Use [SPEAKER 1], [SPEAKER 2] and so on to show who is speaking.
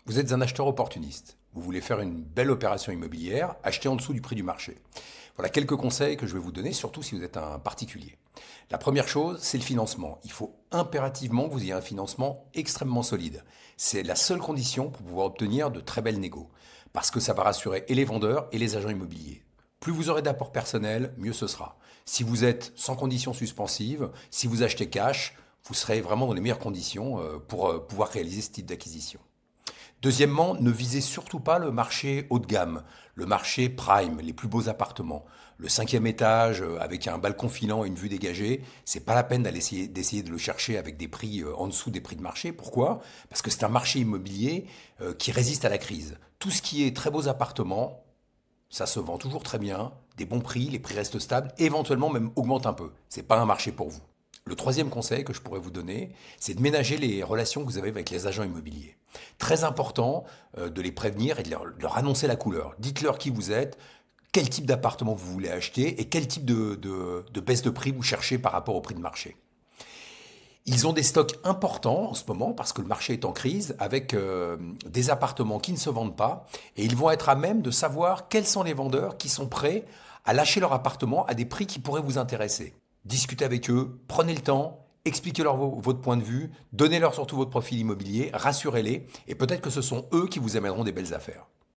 [SPEAKER 1] Vous êtes un acheteur opportuniste. Vous voulez faire une belle opération immobilière, acheter en dessous du prix du marché. Voilà quelques conseils que je vais vous donner, surtout si vous êtes un particulier. La première chose, c'est le financement. Il faut impérativement que vous ayez un financement extrêmement solide. C'est la seule condition pour pouvoir obtenir de très belles négos. Parce que ça va rassurer et les vendeurs et les agents immobiliers. Plus vous aurez d'apport personnel, mieux ce sera. Si vous êtes sans conditions suspensives, si vous achetez cash, vous serez vraiment dans les meilleures conditions pour pouvoir réaliser ce type d'acquisition. Deuxièmement, ne visez surtout pas le marché haut de gamme, le marché prime, les plus beaux appartements. Le cinquième étage avec un balcon filant et une vue dégagée, c'est pas la peine d'essayer de le chercher avec des prix en dessous des prix de marché. Pourquoi? Parce que c'est un marché immobilier qui résiste à la crise. Tout ce qui est très beaux appartements, ça se vend toujours très bien, des bons prix, les prix restent stables, éventuellement même augmentent un peu. C'est pas un marché pour vous. Le troisième conseil que je pourrais vous donner, c'est de ménager les relations que vous avez avec les agents immobiliers. Très important de les prévenir et de leur annoncer la couleur. Dites-leur qui vous êtes, quel type d'appartement vous voulez acheter et quel type de baisse de prix vous cherchez par rapport au prix de marché. Ils ont des stocks importants en ce moment parce que le marché est en crise avec des appartements qui ne se vendent pas et ils vont être à même de savoir quels sont les vendeurs qui sont prêts à lâcher leur appartement à des prix qui pourraient vous intéresser. Discutez avec eux, prenez le temps, expliquez-leur votre point de vue, donnez-leur surtout votre profil immobilier, rassurez-les et peut-être que ce sont eux qui vous amèneront des belles affaires.